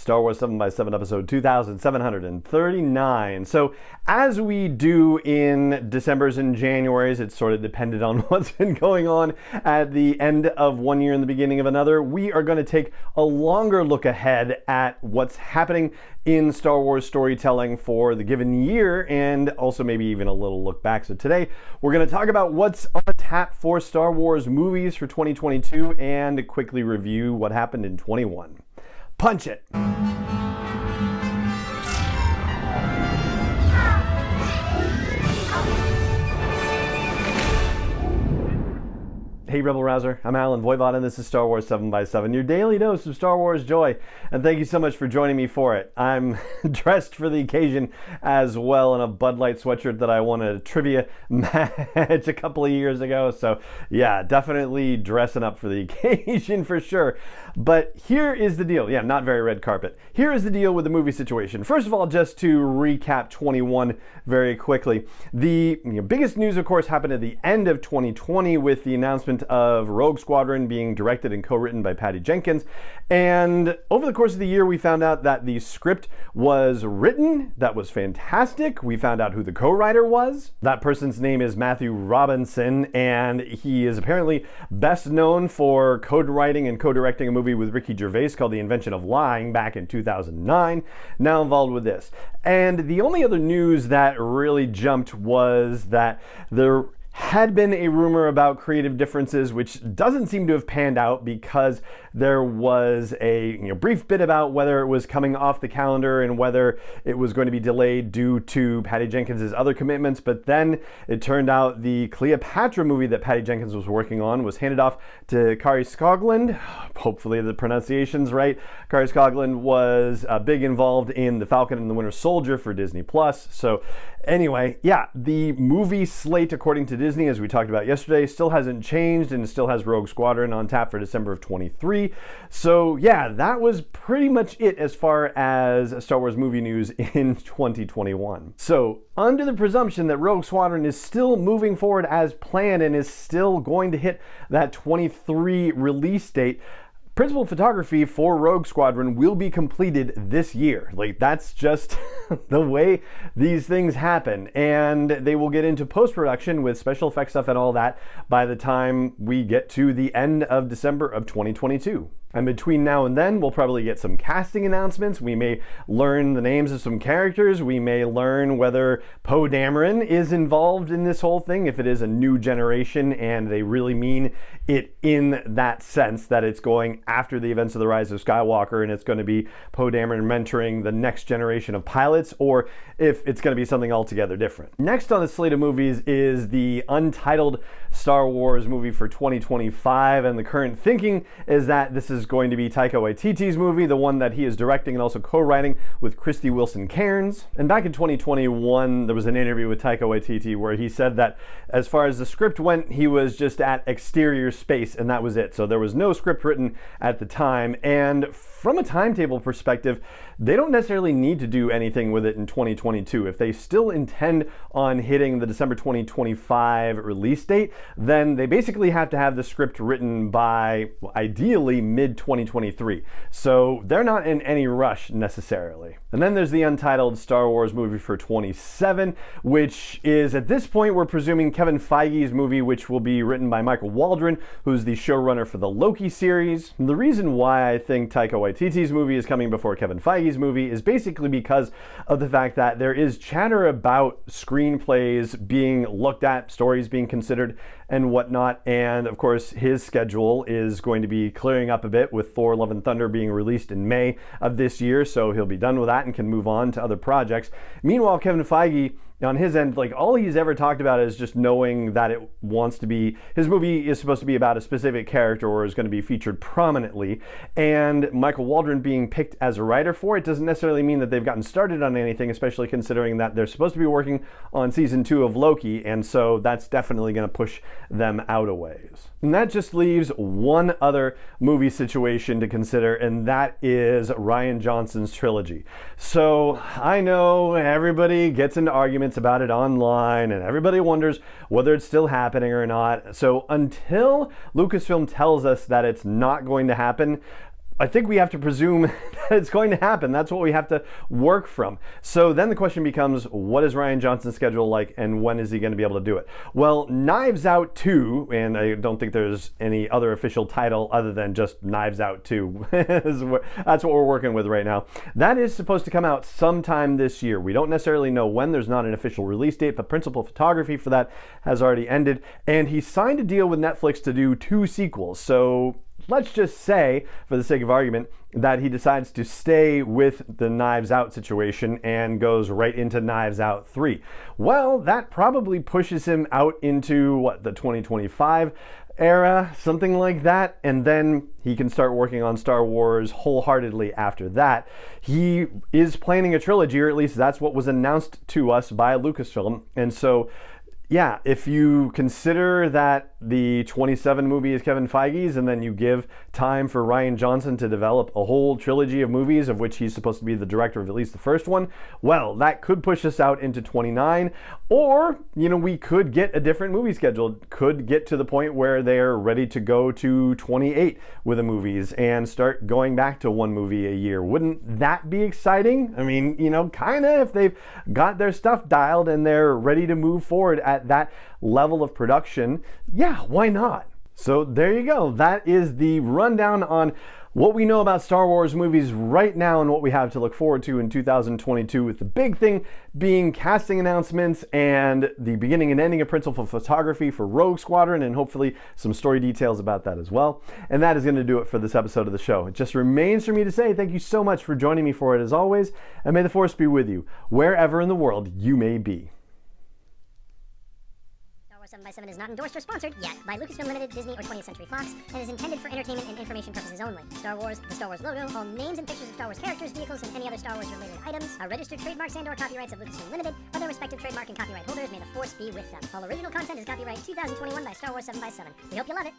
Star Wars 7x7 episode 2739. So as we do in Decembers and Januaries, it's sort of dependent on what's been going on at the end of one year and the beginning of another. We are going to take a longer look ahead at what's happening in Star Wars storytelling for the given year, and also maybe even a little look back. So today we're going to talk about what's on tap for Star Wars movies for 2022 and quickly review what happened in 21. Punch it! Hey Rebel Rouser, I'm Alan Voivod and this is Star Wars 7x7, your daily dose of Star Wars joy, and thank you so much for joining me for it. I'm dressed for the occasion as well in a Bud Light sweatshirt that I won at a trivia match a couple of years ago, so yeah, definitely dressing up for the occasion for sure. But here is the deal, yeah, not very red carpet. Here is the deal with the movie situation. First of all, just to recap 21 very quickly, the biggest news of course happened at the end of 2020 with the announcement of Rogue Squadron being directed and co-written by Patty Jenkins. And over the course of the year, we found out that the script was written. That was fantastic. We found out who the co-writer was. That person's name is Matthew Robinson, and he is apparently best known for co-writing and co-directing a movie with Ricky Gervais called The Invention of Lying back in 2009, now involved with this. And the only other news that really jumped was that there had been a rumor about creative differences, which doesn't seem to have panned out because there was a brief bit about whether it was coming off the calendar and whether it was going to be delayed due to Patty Jenkins' other commitments. But then it turned out the Cleopatra movie that Patty Jenkins was working on was handed off to Kari Skogland. Hopefully the pronunciation's right. Kari Skogland was big involved in The Falcon and the Winter Soldier for Disney+. So anyway, yeah, the movie slate, according to Disney, as we talked about yesterday, still hasn't changed and still has Rogue Squadron on tap for December of 23. So yeah, that was pretty much it as far as Star Wars movie news in 2021. So under the presumption that Rogue Squadron is still moving forward as planned and is still going to hit that 23 release date, principal photography for Rogue Squadron will be completed this year. Like, that's just the way these things happen. And they will get into post-production with special effects stuff and all that by the time we get to the end of December of 2022. And between now and then, we'll probably get some casting announcements. We may learn the names of some characters. We may learn whether Poe Dameron is involved in this whole thing, if it is a new generation and they really mean it in that sense, that it's going after the events of The Rise of Skywalker and it's going to be Poe Dameron mentoring the next generation of pilots, or if it's going to be something altogether different. Next on the slate of movies is the untitled Star Wars movie for 2025, and the current thinking is that this is going to be Taika Waititi's movie, the one that he is directing and also co-writing with Christy Wilson Cairns. And back in 2021, there was an interview with Taika Waititi where he said that as far as the script went, he was just at exterior space and that was it. So there was no script written at the time. And from a timetable perspective, they don't necessarily need to do anything with it in 2022. If they still intend on hitting the December 2025 release date, then they basically have to have the script written by, well, ideally mid-2023. So they're not in any rush necessarily. And then there's the untitled Star Wars movie for 27, which is, at this point, we're presuming Kevin Feige's movie, which will be written by Michael Waldron, who's the showrunner for the Loki series. And the reason why I think Taika Waititi's movie is coming before Kevin Feige's movie is basically because of the fact that there is chatter about screenplays being looked at, stories being considered, and whatnot. And of course, his schedule is going to be clearing up a bit with Thor: Love and Thunder being released in May of this year, so he'll be done with that and can move on to other projects. Meanwhile, Kevin Feige, on his end, like, all he's ever talked about is just knowing that it wants to be, his movie is supposed to be about a specific character or is going to be featured prominently. And Michael Waldron being picked as a writer for it doesn't necessarily mean that they've gotten started on anything, especially considering that they're supposed to be working on season 2 of Loki. And so that's definitely going to push them out a ways. And that just leaves one other movie situation to consider, and that is Rian Johnson's trilogy. So I know everybody gets into arguments about it online and everybody wonders whether it's still happening or not. So until Lucasfilm tells us that it's not going to happen, I think we have to presume that it's going to happen. That's what we have to work from. So then the question becomes, what is Rian Johnson's schedule like, and when is he going to be able to do it? Well, Knives Out 2, and I don't think there's any other official title other than just Knives Out 2. That's what we're working with right now. That is supposed to come out sometime this year. We don't necessarily know when. There's not an official release date, but principal photography for that has already ended. And he signed a deal with Netflix to do 2 sequels. So let's just say, for the sake of argument, that he decides to stay with the Knives Out situation and goes right into Knives Out 3. Well, that probably pushes him out into, what, the 2025 era, something like that, and then he can start working on Star Wars wholeheartedly after that. He is planning a trilogy, or at least that's what was announced to us by Lucasfilm, and so yeah, if you consider that the 27 movie is Kevin Feige's, and then you give time for Rian Johnson to develop a whole trilogy of movies, of which he's supposed to be the director of at least the first one, well, that could push us out into 29, or, we could get a different movie schedule, could get to the point where they're ready to go to 28 with the movies and start going back to 1 movie a year. Wouldn't that be exciting? I mean, kind of, if they've got their stuff dialed and they're ready to move forward at that level of production, yeah, why not? So there you go. That is the rundown on what we know about Star Wars movies right now and what we have to look forward to in 2022, with the big thing being casting announcements and the beginning and ending of principal photography for Rogue Squadron, and hopefully some story details about that as well. And that is going to do it for this episode of the show. It just remains for me to say thank you so much for joining me for it as always, and may the Force be with you wherever in the world you may be. 7x7 is not endorsed or sponsored yet by Lucasfilm Limited, Disney, or 20th Century Fox, and is intended for entertainment and information purposes only. Star Wars, the Star Wars logo, all names and pictures of Star Wars characters, vehicles, and any other Star Wars related items are registered trademarks and/or copyrights of Lucasfilm Limited, or their respective trademark and copyright holders. May the Force be with them. All original content is copyright 2021 by Star Wars 7x7. We hope you love it.